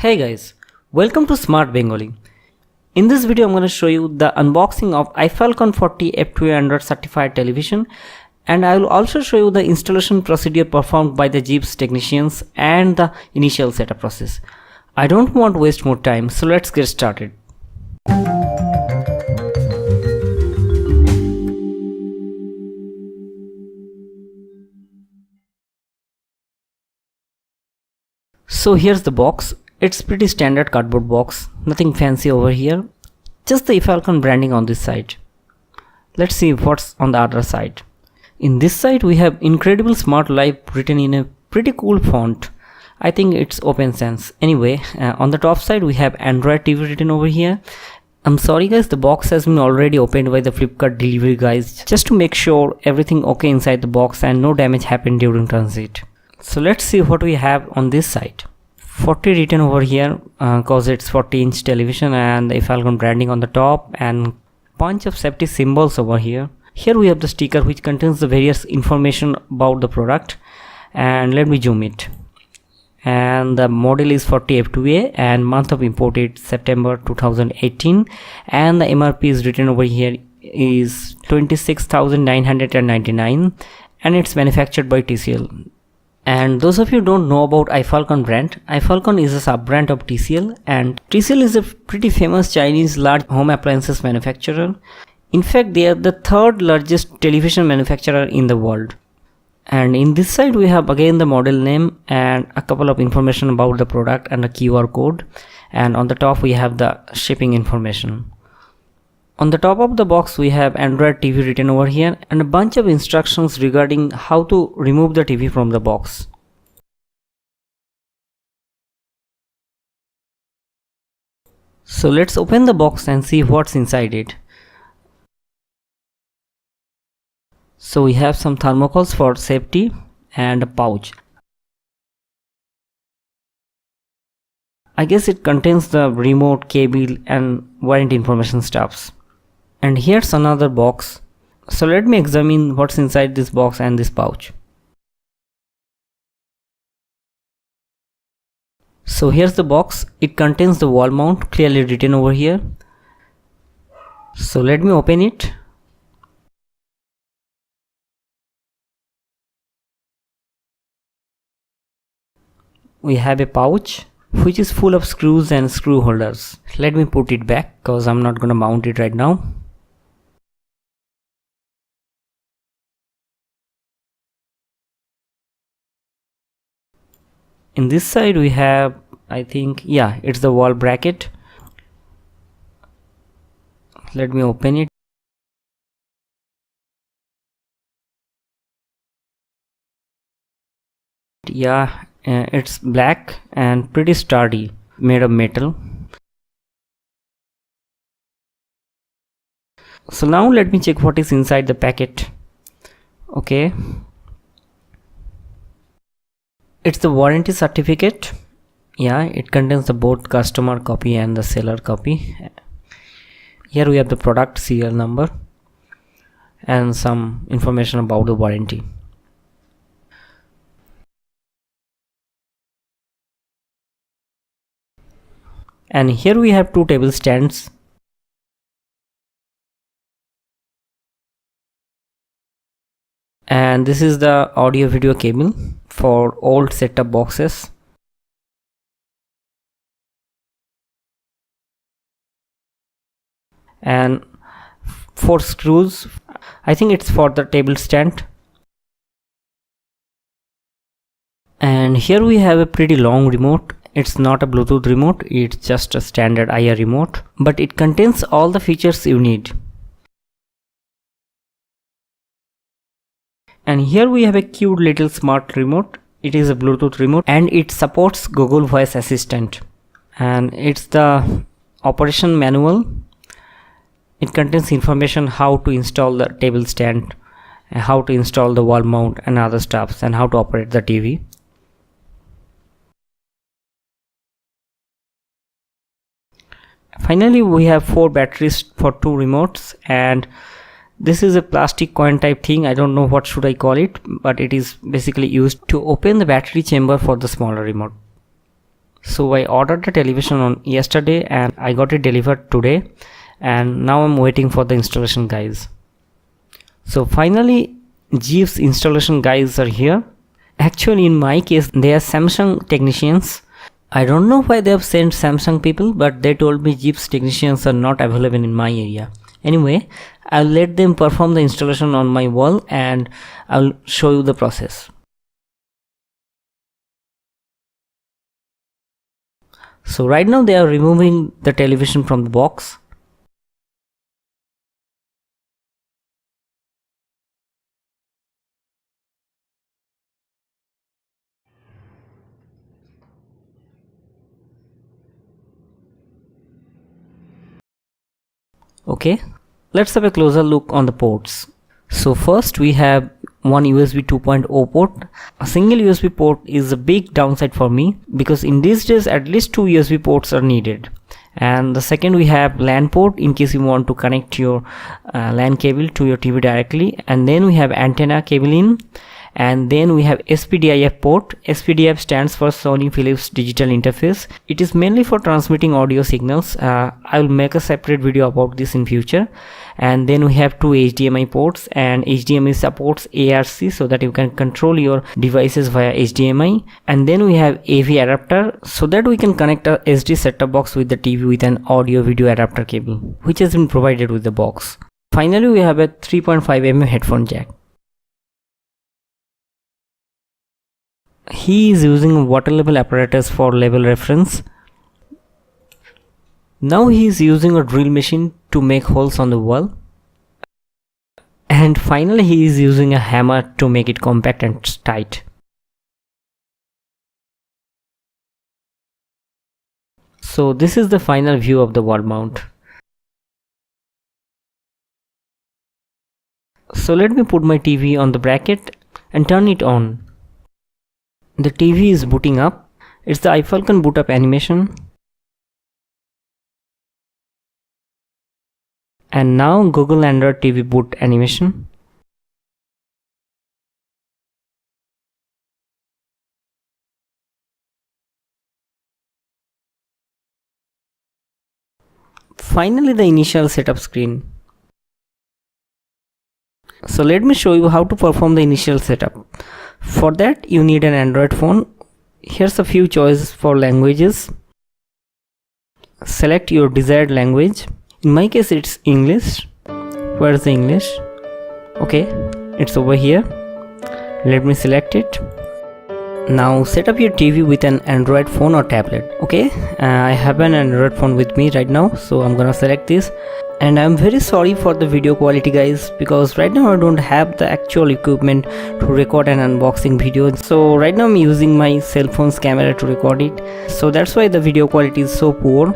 Hey guys, welcome to Smart Bengali. In this video I'm going to show you the unboxing of Iffalcon 40 F200 certified television, and I will also show you the installation procedure performed by the Jeeps technicians and the initial setup process. I don't want to waste more time, so let's get started. So here's the box. It's pretty standard cardboard box, nothing fancy over here, just the Iffalcon branding on this side. Let's see what's on the other side. In this side we have Incredible Smart Life written in a pretty cool font. I think it's Open Sense. Anyway, on the top side we have Android TV written over here. I'm sorry guys, the box has been already opened by the Flipkart delivery guys, just to make sure everything okay inside the box and no damage happened during transit. So let's see what we have on this side. 40 written over here cause it's 40-inch television, and the Iffalcon branding on the top, and bunch of safety symbols over here. Here we have the sticker which contains the various information about the product, and let me zoom it. And the model is 40 F2A and month of import is September 2018, and the MRP is written over here is 26,999, and it's manufactured by TCL. And those of you who don't know about Iffalcon brand, Iffalcon is a sub-brand of TCL, and TCL is a pretty famous Chinese large home appliances manufacturer. In fact, they are the third largest television manufacturer in the world. And in this side we have again the model name and a couple of information about the product and a QR code, and on the top we have the shipping information. On the top of the box we have Android TV written over here and a bunch of instructions regarding how to remove the TV from the box. So let's open the box and see what's inside it. So we have some thermocols for safety and a pouch. I guess it contains the remote, cable and warranty information stuffs. And here's another box. So let me examine what's inside this box and this pouch. So here's the box. It contains the wall mount clearly written over here. So let me open it. We have a pouch which is full of screws and screw holders. Let me put it back because I'm not going to mount it right now. In this side we have, I think, yeah, it's the wall bracket. Let me open it. Yeah, it's black and pretty sturdy, made of metal. So now let me check what is inside the packet. Okay, it's the warranty certificate. Yeah, it contains the both customer copy and the seller copy. Here we have the product serial number and some information about the warranty. And here we have two table stands. And this is the audio video cable for old setup boxes. And 4 screws. I think it's for the table stand. And here we have a pretty long remote. It's not a Bluetooth remote, it's just a standard IR remote, but it contains all the features you need. And here we have a cute little smart remote. It is a Bluetooth remote and it supports Google Voice Assistant. And it's the operation manual. It contains information how to install the table stand, how to install the wall mount and other stuffs, and how to operate the TV. Finally, we have 4 batteries for 2 remotes, and this is a plastic coin type thing. I don't know what should I call it, but it is basically used to open the battery chamber for the smaller remote. So I ordered the television on yesterday and I got it delivered today, and now I'm waiting for the installation guys. So finally Jeeves installation guys are here. Actually in my case they are Samsung technicians. I don't know why they have sent Samsung people, but they told me Jeeves technicians are not available in my area. Anyway, I'll let them perform the installation on my wall and I'll show you the process. So right now they are removing the television from the box. Okay, let's have a closer look on the ports. So first we have one USB 2.0 port. A single USB port is a big downside for me because in these days at least 2 USB ports are needed. And the second we have LAN port in case you want to connect your LAN cable to your TV directly. And then we have antenna cable in. And then we have SPDIF port. SPDIF stands for Sony Philips Digital Interface. It is mainly for transmitting audio signals. I will make a separate video about this in future. And then we have two HDMI ports, and HDMI supports ARC so that you can control your devices via HDMI. And then we have AV adapter so that we can connect a SD set-top box with the TV with an audio video adapter cable, which has been provided with the box. Finally, we have a 3.5mm headphone jack. He is using a water level apparatus for level reference. Now he is using a drill machine to make holes on the wall. And finally he is using a hammer to make it compact and tight. So this is the final view of the wall mount. So let me put my TV on the bracket and turn it on. The TV is booting up. It's the Iffalcon boot up animation. And now Google Android TV boot animation. Finally the initial setup screen. So let me show you how to perform the initial setup. For that you need an Android phone. Here's a few choices for languages. Select your desired language. In my case it's English. Where's the English? Okay, it's over here. Let me select it. Now set up your TV with an Android phone or tablet. Okay, I have an Android phone with me right now, so I'm gonna select this. And I'm very sorry for the video quality guys, because right now I don't have the actual equipment to record an unboxing video. So right now I'm using my cell phone's camera to record it, so that's why the video quality is so poor.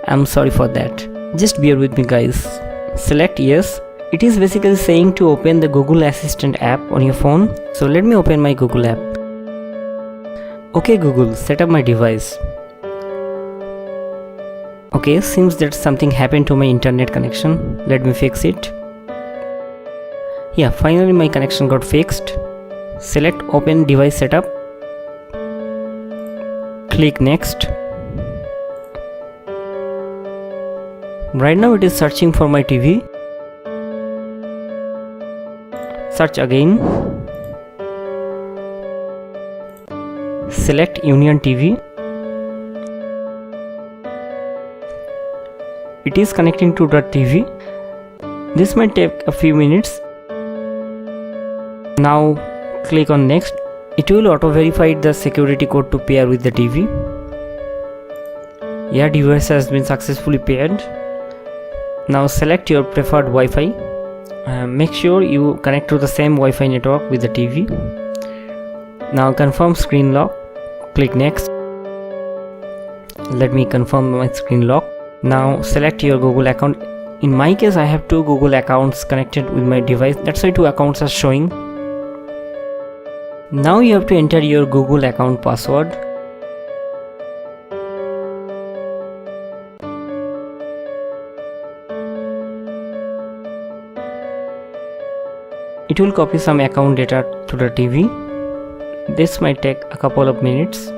I'm sorry for that. Just bear with me guys. Select yes. It is basically saying to open the Google Assistant app on your phone. So let me open my Google app. Okay Google, set up my device. Okay, seems that something happened to my internet connection. Let me fix it. Yeah, finally my connection got fixed. Select open device setup. Click next. Right now it is searching for my TV. Search again. Select Union TV. It is connecting to the TV. This might take a few minutes. Now click on next. It will auto verify the security code to pair with the TV. Yeah, device has been successfully paired. Now select your preferred Wi-Fi. Make sure you connect to the same Wi-Fi network with the TV. Now confirm screen lock. Click next. Let me confirm my screen lock. Now select your Google account. In my case I have two Google accounts connected with my device. That's why two accounts are showing. Now you have to enter your Google account password. It will copy some account data to the TV. This might take a couple of minutes.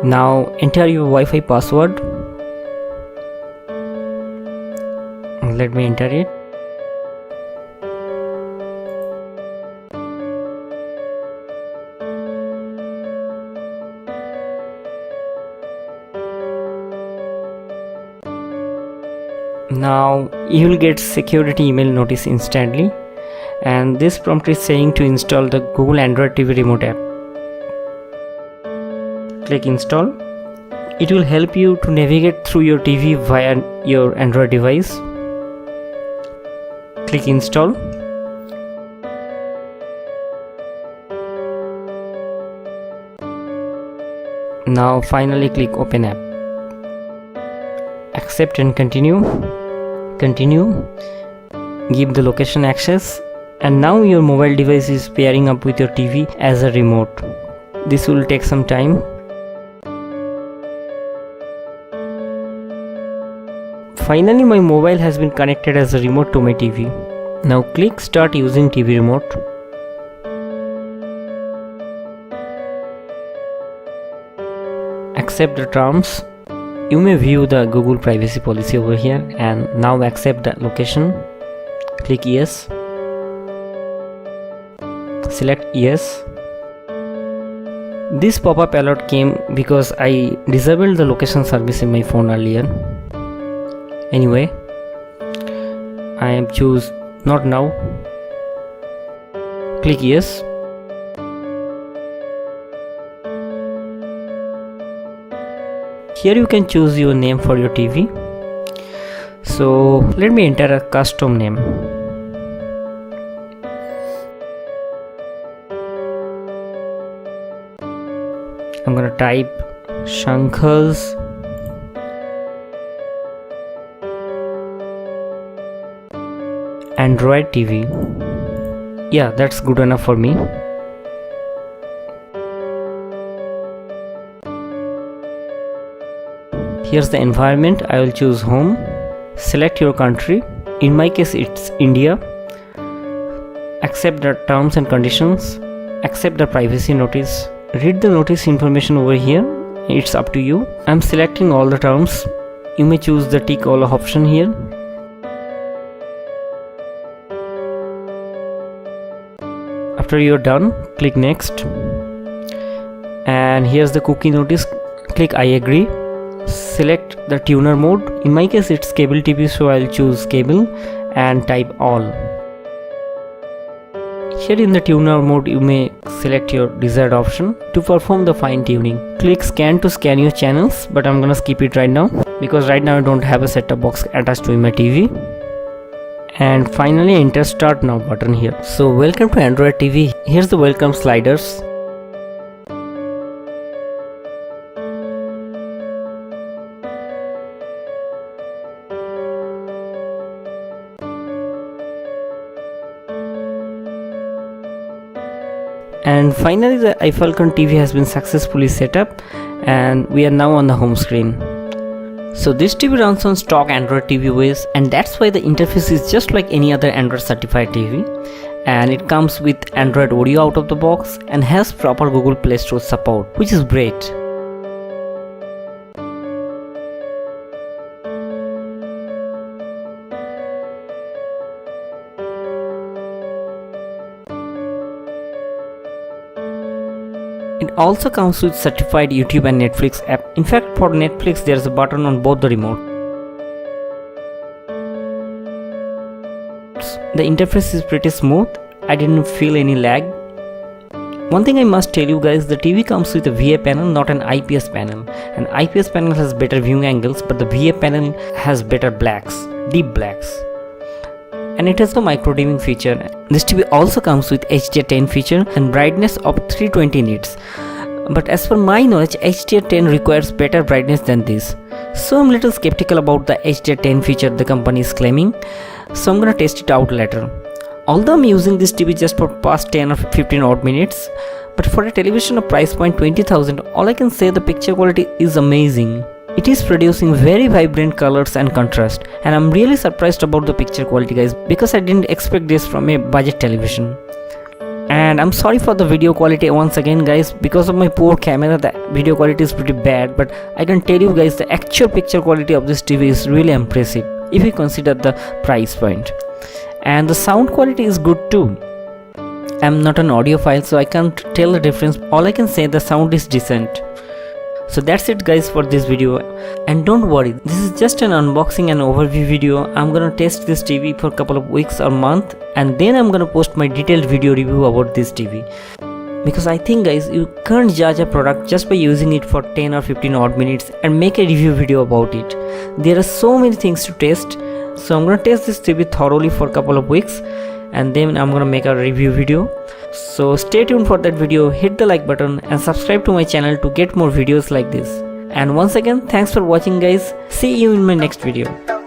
Now enter your Wi-Fi password. Let me enter it. Now you will get security email notice instantly, and this prompt is saying to install the Google Android TV remote app. Click install. It will help you to navigate through your TV via your Android device. Click install. Now finally click open app. Accept and continue. Give the location access, and now your mobile device is pairing up with your TV as a remote. This will take some time. Finally, my mobile has been connected as a remote to my TV. Now click start using TV remote. Accept the terms. You may view the Google privacy policy over here, and now accept the location. Click yes. Select yes. This pop-up alert came because I disabled the location service in my phone earlier. Anyway, I am choose not now. Click yes. Here you can choose your name for your TV. So let me enter a custom name. I'm gonna type Shankar's Android TV. Yeah, that's good enough for me. Here's the environment. I will choose home. Select your country. In my case it's India. Accept the terms and conditions. Accept the privacy notice. Read the notice information over here. It's up to you. I'm selecting all the terms. You may choose the tick all option here. After you're done, click next. And here's the cookie notice. Click I agree. Select the tuner mode. In my case it's cable TV, so I'll choose cable and type all. Here in the tuner mode you may select your desired option to perform the fine tuning. Click scan to scan your channels, but I'm gonna skip it right now because right now I don't have a set-top box attached to my TV. And finally enter start now button here. So welcome to Android TV. Here's the welcome sliders. And finally the Iffalcon TV has been successfully set up, and we are now on the home screen. So this TV runs on stock Android TV OS, and that's why the interface is just like any other Android certified TV, and it comes with Android Audio out of the box and has proper Google Play Store support, which is great. It also comes with certified YouTube and Netflix app. In fact, for Netflix there's a button on both the remote. The interface is pretty smooth. I didn't feel any lag. One thing I must tell you guys, the TV comes with a VA panel, not an IPS panel. An IPS panel has better viewing angles, but the VA panel has better blacks, deep blacks. And it has the micro dimming feature. This TV also comes with HDR10 feature and brightness of 320 nits. But as per my knowledge, HDR10 requires better brightness than this. So I'm little skeptical about the HDR10 feature the company is claiming. So I'm gonna test it out later. Although I'm using this TV just for past 10 or 15 odd minutes, but for a television of price point 20,000, all I can say the picture quality is amazing. It is producing very vibrant colors and contrast, and I'm really surprised about the picture quality guys, because I didn't expect this from a budget television. And I'm sorry for the video quality once again guys, because of my poor camera the video quality is pretty bad, but I can tell you guys the actual picture quality of this TV is really impressive if you consider the price point. And the sound quality is good too. I'm not an audiophile, so I can't tell the difference. All I can say, the sound is decent. So that's it guys for this video, and don't worry, this is just an unboxing and overview video. I'm gonna test this TV for a couple of weeks or month, and then I'm gonna post my detailed video review about this TV, because I think guys, you can't judge a product just by using it for 10 or 15 odd minutes and make a review video about it. There are so many things to test, so I'm gonna test this TV thoroughly for a couple of weeks, and then I'm gonna make a review video. So stay tuned for that video, hit the like button and subscribe to my channel to get more videos like this. And once again, thanks for watching guys. See you in my next video.